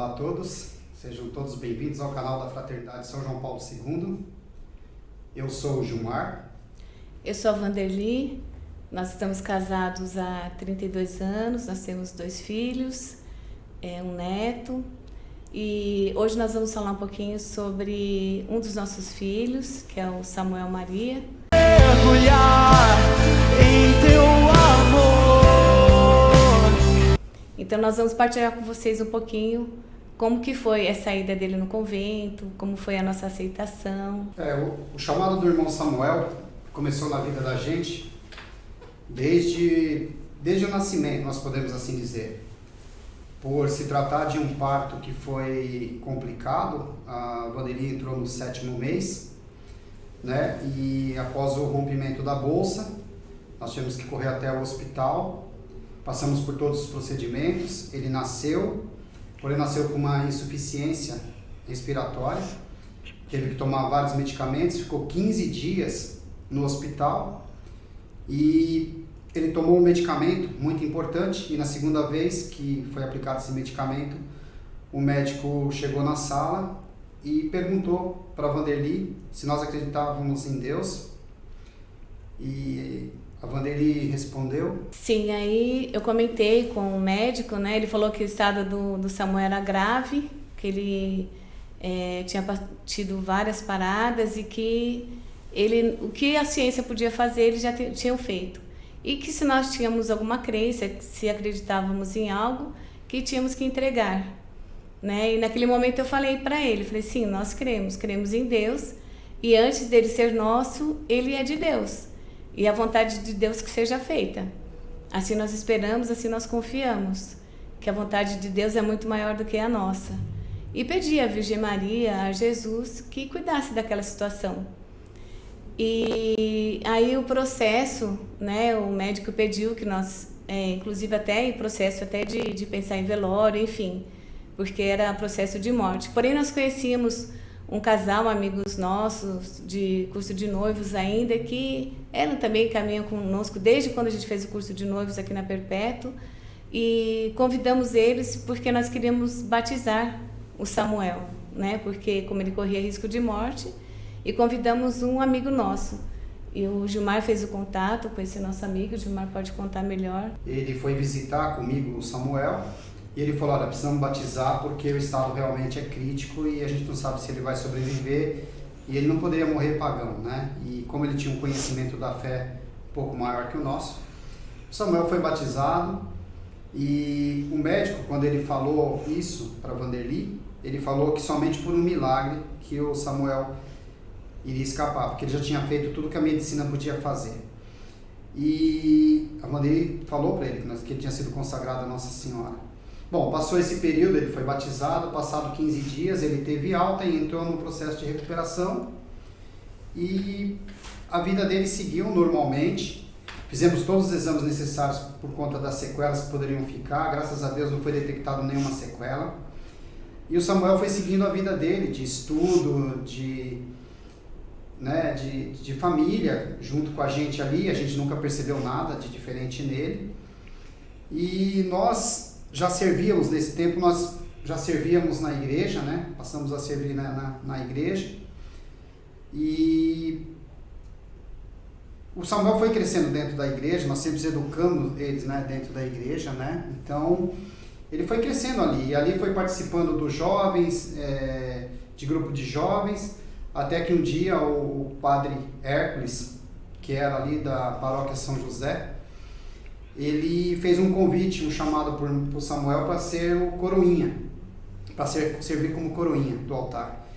Olá a todos, sejam todos bem-vindos ao canal da Fraternidade São João Paulo II. Eu sou o Gilmar. Eu sou a Vanderly, nós estamos casados há 32 anos, nós temos 2 filhos, um neto. E hoje nós vamos falar um pouquinho sobre um dos nossos filhos, que é o Samuel Maria. Mergulhar em teu amor. Então nós vamos partilhar com vocês um pouquinho como que foi essa ida dele no convento, como foi a nossa aceitação. O chamado do irmão Samuel começou na vida da gente desde o nascimento, nós podemos assim dizer. Por se tratar de um parto que foi complicado, a Vanderly entrou no 7º mês, né? E após o rompimento da bolsa, nós tivemos que correr até o hospital, passamos por todos os procedimentos, ele nasceu, porém nasceu com uma insuficiência respiratória, teve que tomar vários medicamentos, ficou 15 dias no hospital e ele tomou um medicamento muito importante e na segunda vez que foi aplicado esse medicamento, o médico chegou na sala e perguntou para a Vanderly se nós acreditávamos em Deus e a Vanderly respondeu. Sim, aí eu comentei com o médico, né? Ele falou que o estado do Samuel era grave, que ele tinha tido várias paradas e que o que a ciência podia fazer, eles já tinham feito. E que se nós tínhamos alguma crença, se acreditávamos em algo, que tínhamos que entregar, né? E naquele momento eu falei para ele, falei, sim, nós cremos em Deus, e antes dele ser nosso, ele é de Deus, e a vontade de Deus que seja feita. Assim nós esperamos, assim nós confiamos, que a vontade de Deus é muito maior do que a nossa. E pedi à Virgem Maria, a Jesus, que cuidasse daquela situação. E aí o processo, né, o médico pediu que nós, inclusive até em processo até de pensar em velório, enfim, porque era processo de morte. Porém nós conhecíamos um casal, amigos nossos de curso de noivos ainda, que eram também caminham conosco desde quando a gente fez o curso de noivos aqui na Perpétuo, e convidamos eles porque nós queríamos batizar o Samuel, né, porque como ele corria risco de morte, e convidamos um amigo nosso. E o Gilmar fez o contato com esse nosso amigo, o Gilmar pode contar melhor. Ele foi visitar comigo o Samuel e ele falou, olha, precisamos batizar porque o estado realmente é crítico e a gente não sabe se ele vai sobreviver e ele não poderia morrer pagão, né? E como ele tinha um conhecimento da fé um pouco maior que o nosso, o Samuel foi batizado e o médico, quando ele falou isso para Vanderly, ele falou que somente por um milagre que o Samuel iria escapar, porque ele já tinha feito tudo que a medicina podia fazer. E a Vanderly falou para ele que ele tinha sido consagrado a Nossa Senhora. Bom, passou esse período, ele foi batizado, passado 15 dias ele teve alta e entrou no processo de recuperação e a vida dele seguiu normalmente. Fizemos todos os exames necessários por conta das sequelas que poderiam ficar, graças a Deus não foi detectado nenhuma sequela. E o Samuel foi seguindo a vida dele, de estudo, de família, junto com a gente ali, a gente nunca percebeu nada de diferente nele. E nós já servíamos, nesse tempo, nós já servíamos na igreja, né? Passamos a servir na igreja. E o Samuel foi crescendo dentro da igreja, nós sempre educamos eles, né, dentro da igreja, né? Então, ele foi crescendo ali, e ali foi participando dos jovens, de grupo de jovens, até que um dia o padre Hércules, que era ali da paróquia São José, ele fez um convite, um chamado por Samuel para ser o coroinha, para servir como coroinha do altar.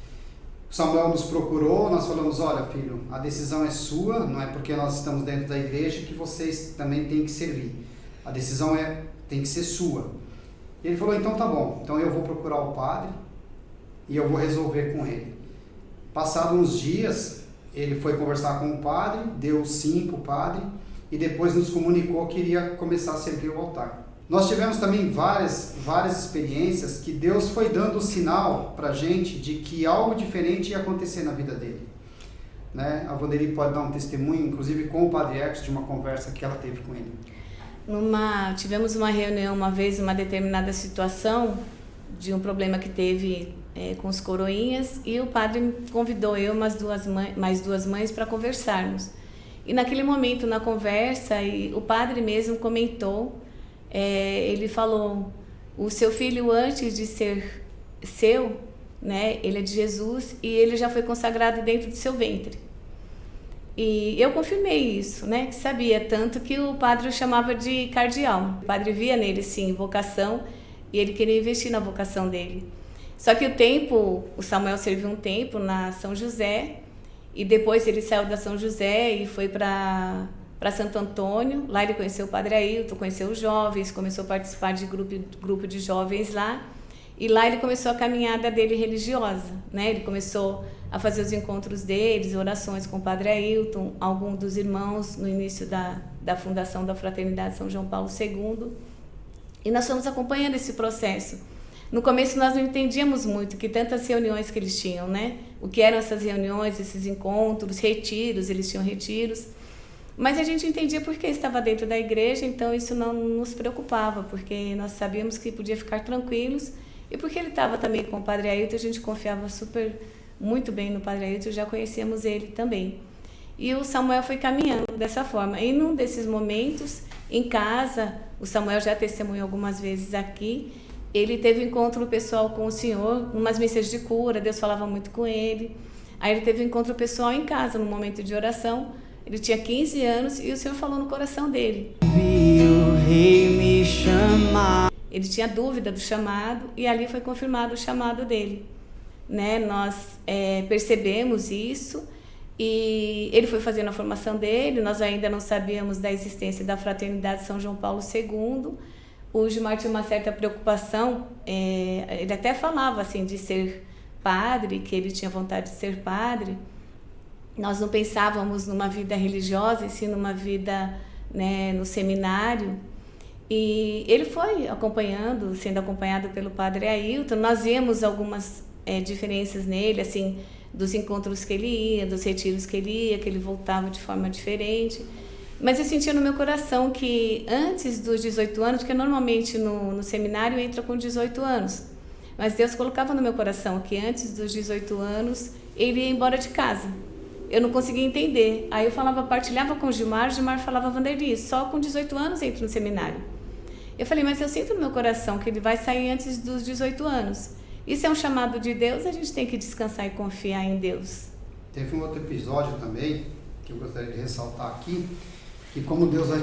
O Samuel nos procurou, nós falamos, olha filho, a decisão é sua, não é porque nós estamos dentro da igreja que vocês também têm que servir. A decisão tem que ser sua. E ele falou, então tá bom, então eu vou procurar o padre e eu vou resolver com ele. Passados uns dias, ele foi conversar com o padre, deu sim para o padre e depois nos comunicou que iria começar a servir o altar. Nós tivemos também várias experiências que Deus foi dando o sinal para a gente de que algo diferente ia acontecer na vida dele. Né? A Vanderly pode dar um testemunho, inclusive com o padre Hércules, de uma conversa que ela teve com ele. Tivemos uma reunião uma vez, uma determinada situação de um problema que teve com os coroinhas, e o padre convidou eu e mais duas mães para conversarmos. E naquele momento, na conversa, o padre mesmo comentou, ele falou: o seu filho, antes de ser seu, né, ele é de Jesus e ele já foi consagrado dentro do seu ventre. E eu confirmei isso, né, que sabia, tanto que o padre o chamava de cardeal. O padre via nele, sim, vocação, e ele queria investir na vocação dele. Só que o Samuel serviu um tempo na São José, e depois ele saiu da São José e foi para Santo Antônio. Lá ele conheceu o padre Ailton, conheceu os jovens, começou a participar de grupo de jovens lá. E lá ele começou a caminhada dele religiosa, né? Ele começou a fazer os encontros deles, orações com o padre Ailton, alguns dos irmãos no início da fundação da Fraternidade São João Paulo II. E nós fomos acompanhando esse processo. No começo nós não entendíamos muito que tantas reuniões que eles tinham, né? O que eram essas reuniões, esses encontros, retiros, eles tinham retiros. Mas a gente entendia porque estava dentro da igreja, então isso não nos preocupava, porque nós sabíamos que podia ficar tranquilos. E porque ele estava também com o padre Ailton, a gente confiava muito bem no padre Ailton, já conhecíamos ele também. E o Samuel foi caminhando dessa forma. E num desses momentos, em casa, o Samuel já testemunhou algumas vezes aqui, ele teve encontro pessoal com o Senhor, umas missas de cura, Deus falava muito com ele. Aí ele teve encontro pessoal em casa, num momento de oração. Ele tinha 15 anos e o Senhor falou no coração dele. Vi o rei me chamar. Ele tinha dúvida do chamado e ali foi confirmado o chamado dele, né? Nós percebemos isso e ele foi fazendo a formação dele. Nós ainda não sabíamos da existência da Fraternidade São João Paulo II. O Gilmar tinha uma certa preocupação, ele até falava assim de ser padre, que ele tinha vontade de ser padre. Nós não pensávamos numa vida religiosa, e sim numa vida, né, no seminário. E ele foi sendo acompanhado pelo padre Ailton. Nós vimos algumas diferenças nele, assim, dos encontros que ele ia, dos retiros que ele ia, que ele voltava de forma diferente. Mas eu sentia no meu coração que antes dos 18 anos, porque normalmente no seminário entra com 18 anos, mas Deus colocava no meu coração que antes dos 18 anos ele ia embora de casa. Eu não conseguia entender. Aí eu partilhava com o Gilmar falava: Vanderly, só com 18 anos entra no seminário. Eu falei: mas eu sinto no meu coração que ele vai sair antes dos 18 anos. Isso é um chamado de Deus, a gente tem que descansar e confiar em Deus. Teve um outro episódio também, que eu gostaria de ressaltar aqui, que como Deus vai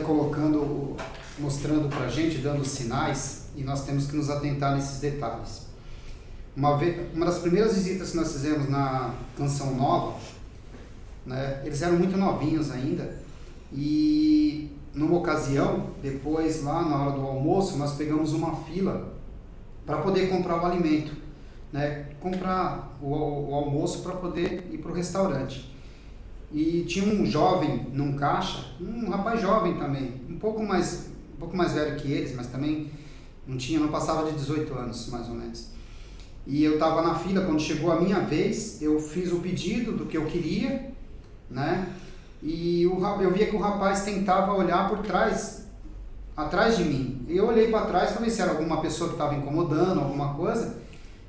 mostrando pra gente, dando sinais, e nós temos que nos atentar nesses detalhes. Uma das primeiras visitas que nós fizemos na Canção Nova, né, eles eram muito novinhos ainda, e numa ocasião, depois lá na hora do almoço, nós pegamos uma fila para poder comprar o alimento, né, comprar o almoço para poder ir para o restaurante. E tinha um jovem num caixa, um rapaz jovem também, um pouco mais velho que eles, mas também não passava de 18 anos, mais ou menos. E eu estava na fila, quando chegou a minha vez, eu fiz o pedido do que eu queria, né? E eu via que o rapaz tentava olhar por trás, atrás de mim. E eu olhei para trás para ver se era alguma pessoa que estava incomodando, alguma coisa.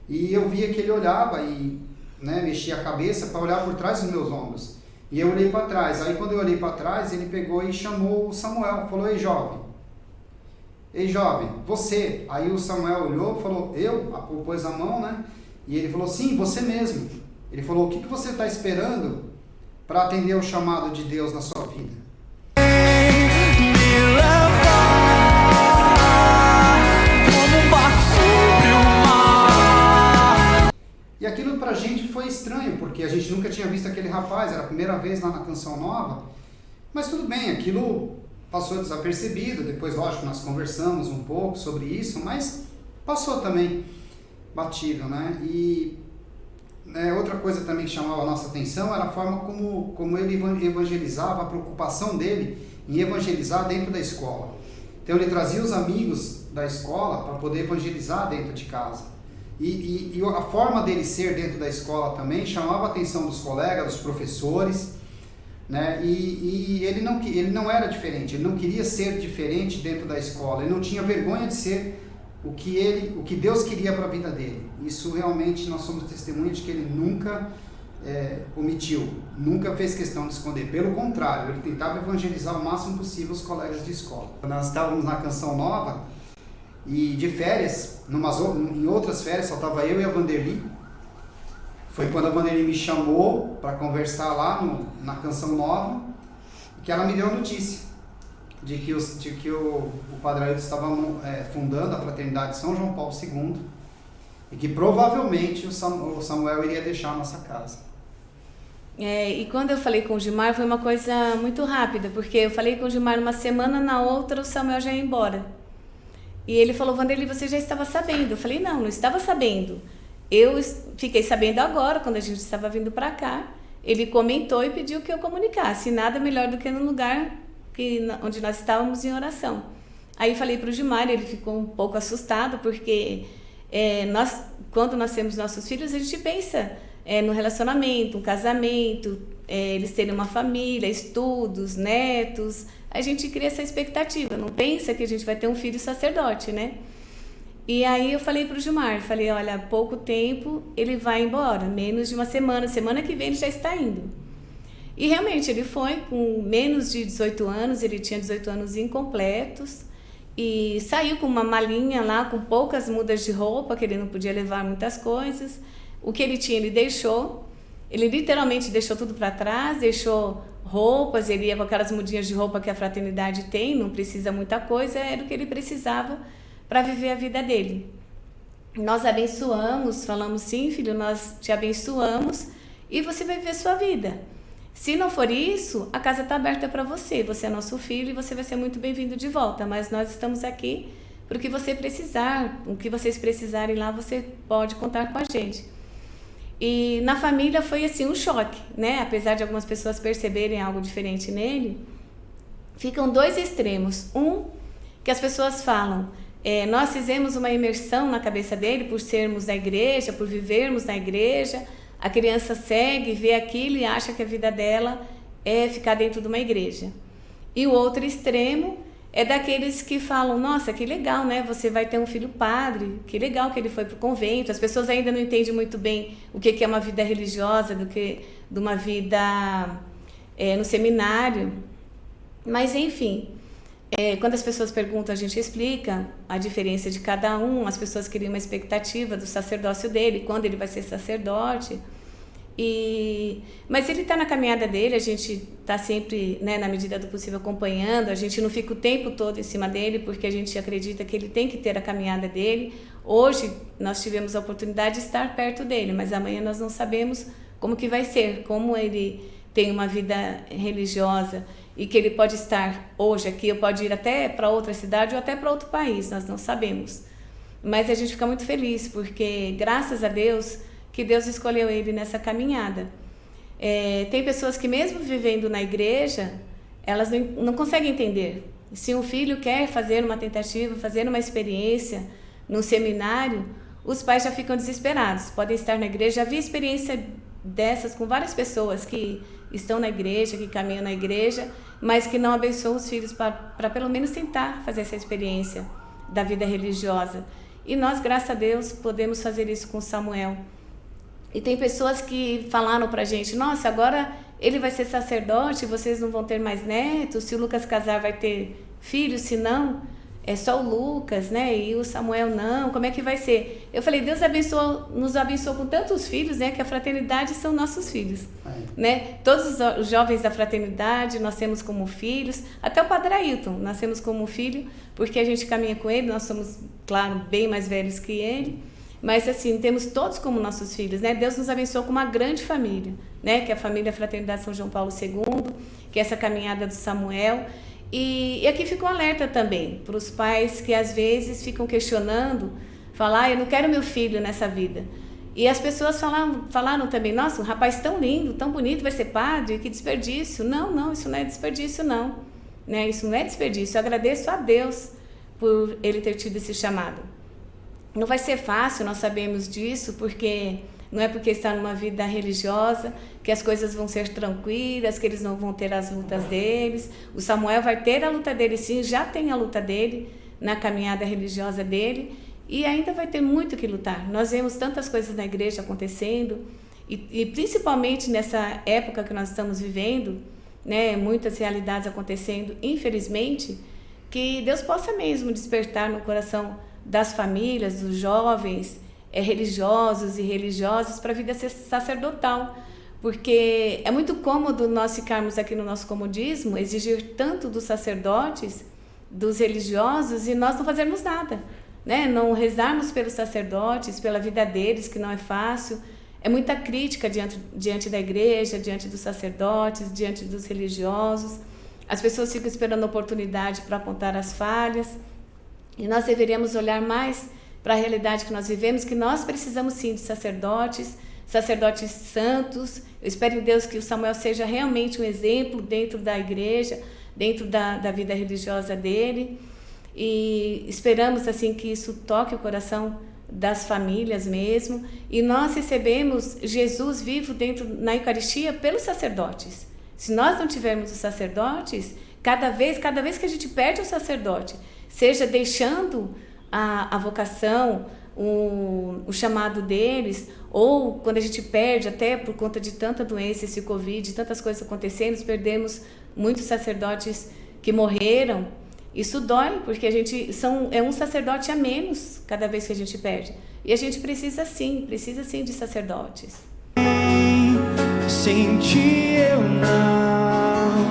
E eu via que ele olhava e, né, mexia a cabeça para olhar por trás dos meus ombros. E eu olhei para trás. Aí quando eu olhei para trás, ele pegou e chamou o Samuel. Falou: Ei jovem, você. Aí o Samuel olhou, falou: eu? Pôs a mão, né? E ele falou: sim, você mesmo. Ele falou: o que você está esperando para atender o chamado de Deus na sua vida? E aquilo pra gente foi estranho, porque a gente nunca tinha visto aquele rapaz, era a primeira vez lá na Canção Nova. Mas tudo bem, aquilo passou desapercebido. Depois, lógico, nós conversamos um pouco sobre isso, mas passou também batido, né? E outra coisa também que chamava a nossa atenção era a forma como ele evangelizava, a preocupação dele em evangelizar dentro da escola. Então ele trazia os amigos da escola para poder evangelizar dentro de casa. E a forma dele ser dentro da escola também chamava a atenção dos colegas, dos professores, né? E ele não era diferente, ele não queria ser diferente dentro da escola, ele não tinha vergonha de ser o que Deus queria para a vida dele. Isso realmente nós somos testemunhas de que ele nunca omitiu, nunca fez questão de esconder. Pelo contrário, ele tentava evangelizar o máximo possível os colegas de escola. Nós estávamos na Canção Nova e de férias, em outras férias, só estava eu e a Vanderly. Foi quando a Vanderly me chamou para conversar lá na Canção Nova, que ela me deu a notícia de que o Padre Ailton estava fundando a Fraternidade São João Paulo II e que provavelmente o Samuel iria deixar a nossa casa. E quando eu falei com o Gilmar foi uma coisa muito rápida, porque eu falei com o Gilmar uma semana, na outra o Samuel já ia embora. E ele falou, Vanderly, você já estava sabendo? Eu falei, não estava sabendo. Eu fiquei sabendo agora, quando a gente estava vindo para cá. Ele comentou e pediu que eu comunicasse. Nada melhor do que no lugar onde nós estávamos em oração. Aí falei para o Gilmar, ele ficou um pouco assustado, porque quando nós temos nossos filhos, a gente pensa no relacionamento, um casamento, eles terem uma família, estudos, netos. A gente cria essa expectativa, não pensa que a gente vai ter um filho sacerdote, né? E aí eu falei para o Gilmar, olha, há pouco tempo ele vai embora, menos de uma semana que vem ele já está indo. E realmente ele foi com menos de 18 anos, ele tinha 18 anos incompletos, e saiu com uma malinha lá, com poucas mudas de roupa, que ele não podia levar muitas coisas. O que ele tinha, ele deixou. Ele literalmente deixou tudo para trás, deixou roupas, ele ia com aquelas mudinhas de roupa que a fraternidade tem, não precisa muita coisa, era o que ele precisava para viver a vida dele. Nós abençoamos, falamos, sim, filho, nós te abençoamos e você vai viver sua vida. Se não for isso, a casa está aberta para você. Você é nosso filho e você vai ser muito bem-vindo de volta. Mas nós estamos aqui para o que você precisar. O que vocês precisarem lá, você pode contar com a gente. E na família foi assim um choque, né? Apesar de algumas pessoas perceberem algo diferente nele, ficam dois extremos. Um, que as pessoas falam, nós fizemos uma imersão na cabeça dele por sermos da igreja, por vivermos na igreja. A criança segue, vê aquilo e acha que a vida dela é ficar dentro de uma igreja. E o outro extremo é daqueles que falam, nossa, que legal, né? Você vai ter um filho padre, que legal que ele foi para o convento. As pessoas ainda não entendem muito bem o que é uma vida religiosa, do que de uma vida no seminário. Mas, enfim, quando as pessoas perguntam, a gente explica a diferença de cada um. As pessoas criam uma expectativa do sacerdócio dele, quando ele vai ser sacerdote. Mas ele está na caminhada dele, a gente está sempre, né, na medida do possível, acompanhando. A gente não fica o tempo todo em cima dele, porque a gente acredita que ele tem que ter a caminhada dele. Hoje nós tivemos a oportunidade de estar perto dele, mas amanhã nós não sabemos como que vai ser, como ele tem uma vida religiosa e que ele pode estar hoje aqui, ou pode ir até para outra cidade ou até para outro país, nós não sabemos. Mas a gente fica muito feliz, porque graças a Deus, que Deus escolheu ele nessa caminhada. Tem pessoas que mesmo vivendo na igreja, elas não conseguem entender. Se um filho quer fazer uma tentativa, fazer uma experiência num seminário, os pais já ficam desesperados. Podem estar na igreja, já vi experiência dessas com várias pessoas que estão na igreja, que caminham na igreja, mas que não abençoam os filhos para pelo menos tentar fazer essa experiência da vida religiosa. E nós, graças a Deus, podemos fazer isso com Samuel. E tem pessoas que falaram pra gente, nossa, agora ele vai ser sacerdote, vocês não vão ter mais netos, se o Lucas casar vai ter filhos, se não, é só o Lucas, né? E o Samuel não, como é que vai ser? Eu falei, Deus nos abençoou com tantos filhos, né? Que a fraternidade são nossos filhos, né? Todos os jovens da fraternidade nós temos como filhos, até o Padre Ailton nós temos como filho, porque a gente caminha com ele, nós somos, claro, bem mais velhos que ele. Mas assim, temos todos como nossos filhos, né? Deus nos abençoou com uma grande família, né? Que é a família Fraternidade São João Paulo II, que é essa caminhada do Samuel. E aqui fica um alerta também para os pais que às vezes ficam questionando, falar, eu não quero meu filho nessa vida. E as pessoas falaram também, nossa, um rapaz tão lindo, tão bonito, vai ser padre, que desperdício. Não, isso não é desperdício não, né? Isso não é desperdício. Eu agradeço a Deus por ele ter tido esse chamado. Não vai ser fácil, nós sabemos disso, porque não é porque está numa vida religiosa que as coisas vão ser tranquilas, que eles não vão ter as lutas deles. O Samuel vai ter a luta dele sim, já tem a luta dele na caminhada religiosa dele, e ainda vai ter muito que lutar. Nós vemos tantas coisas na igreja acontecendo, e principalmente nessa época que nós estamos vivendo, né, muitas realidades acontecendo, infelizmente, que Deus possa mesmo despertar no coração das famílias, dos jovens, religiosos e religiosas para a vida sacerdotal, porque é muito cômodo nós ficarmos aqui no nosso comodismo, exigir tanto dos sacerdotes, dos religiosos, e nós não fazermos nada, né? Não rezarmos pelos sacerdotes, pela vida deles, que não é fácil. É muita crítica diante da igreja, diante dos sacerdotes, diante dos religiosos. As pessoas ficam esperando a oportunidade para apontar as falhas, e nós deveríamos olhar mais para a realidade que nós vivemos, que nós precisamos sim de sacerdotes santos. Eu espero em Deus que o Samuel seja realmente um exemplo dentro da igreja, dentro da vida religiosa dele, e esperamos assim que isso toque o coração das famílias mesmo, e nós recebemos Jesus vivo na Eucaristia pelos sacerdotes. Se nós não tivermos os sacerdotes, cada vez que a gente perde o sacerdote, seja deixando a vocação, o chamado deles, ou quando a gente perde, até por conta de tanta doença, esse Covid, tantas coisas acontecendo, perdemos muitos sacerdotes que morreram. Isso dói, porque é um sacerdote a menos cada vez que a gente perde. E a gente precisa sim de sacerdotes. Sem ti eu não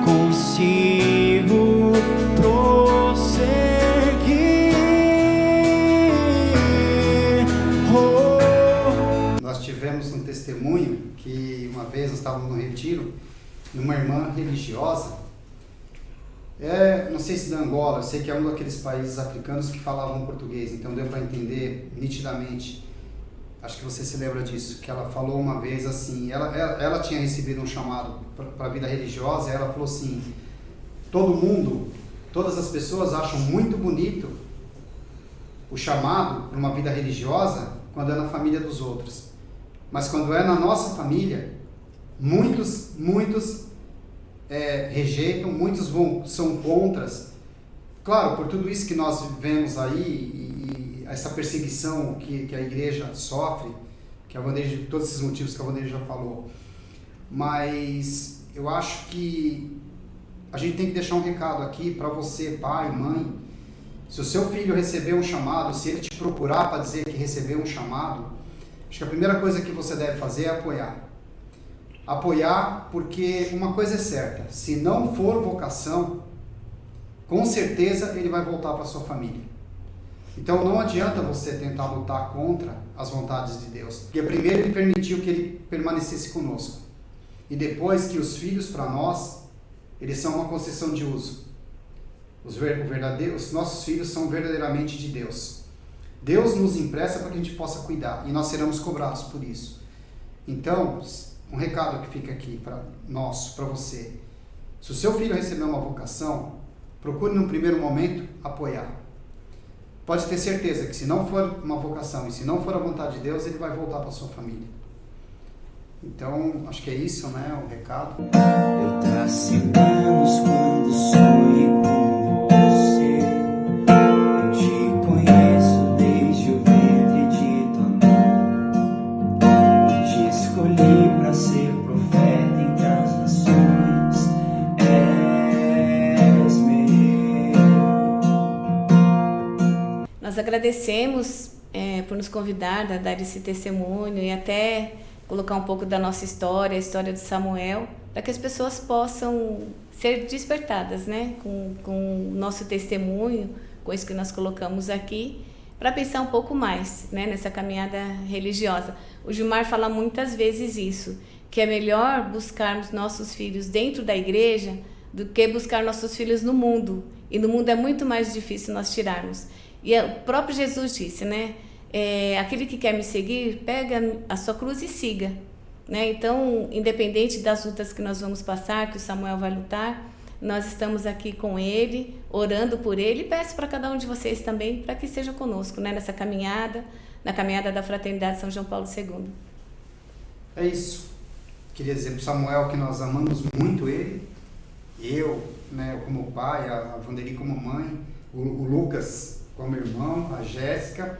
consigo prosseguir. Nós tivemos um testemunho que uma vez nós estávamos no retiro, e uma irmã religiosa, não sei se da Angola, eu sei que é um daqueles países africanos que falavam português, então deu para entender nitidamente. Acho que você se lembra disso, que ela falou uma vez assim, ela tinha recebido um chamado para a vida religiosa, e ela falou assim: todas as pessoas acham muito bonito o chamado para uma vida religiosa quando é na família dos outros, mas quando é na nossa família, muitos rejeitam, muitos são contras. Claro, por tudo isso que nós vemos aí, e essa perseguição que a igreja sofre, que a Vandeira, todos esses motivos que a Vandeira já falou. Mas eu acho que a gente tem que deixar um recado aqui para você, pai, mãe. Se o seu filho receber um chamado, se ele te procurar para dizer que recebeu um chamado, acho que a primeira coisa que você deve fazer é apoiar. Apoiar, porque uma coisa é certa: se não for vocação, com certeza ele vai voltar para sua família. Então não adianta você tentar lutar contra as vontades de Deus, porque primeiro ele permitiu que ele permanecesse conosco, e depois que os filhos para nós, eles são uma concessão de uso. Os nossos filhos são verdadeiramente de Deus. Deus nos empresta para que a gente possa cuidar, e nós seremos cobrados por isso. Então, um recado que fica aqui para você: se o seu filho receber uma vocação, procure num primeiro momento apoiar. Pode ter certeza que se não for uma vocação e se não for a vontade de Deus, ele vai voltar para a sua família. Então, acho que é isso, né, o recado. Eu tracei planos quando sonhei com você. Eu te conheço desde o ventre de tua mãe. Eu te escolhi para ser profeta entre as nações. És meu. Nós agradecemos por nos convidar a dar esse testemunho e até colocar um pouco da nossa história, a história de Samuel, para que as pessoas possam ser despertadas, né, com o nosso testemunho, com isso que nós colocamos aqui, para pensar um pouco mais, né, nessa caminhada religiosa. O Gilmar fala muitas vezes isso, que é melhor buscarmos nossos filhos dentro da igreja do que buscar nossos filhos no mundo. E no mundo é muito mais difícil nós tirarmos. E o próprio Jesus disse, né? Aquele que quer me seguir, pega a sua cruz e siga, né? Então, independente das lutas que nós vamos passar, que o Samuel vai lutar, nós estamos aqui com ele, orando por ele, e peço para cada um de vocês também, para que esteja conosco, né? Nessa caminhada, na caminhada da Fraternidade São João Paulo II. É isso. Queria dizer para o Samuel que nós amamos muito ele, eu, né, como pai, a Vanderi como mãe, o Lucas como irmão, a Jéssica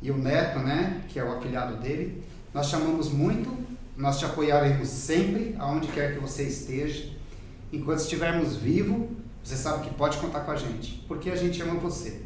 e o neto, né, que é o afilhado dele. Nós te amamos muito, nós te apoiaremos sempre, aonde quer que você esteja. Enquanto estivermos vivos, você sabe que pode contar com a gente, porque a gente ama você.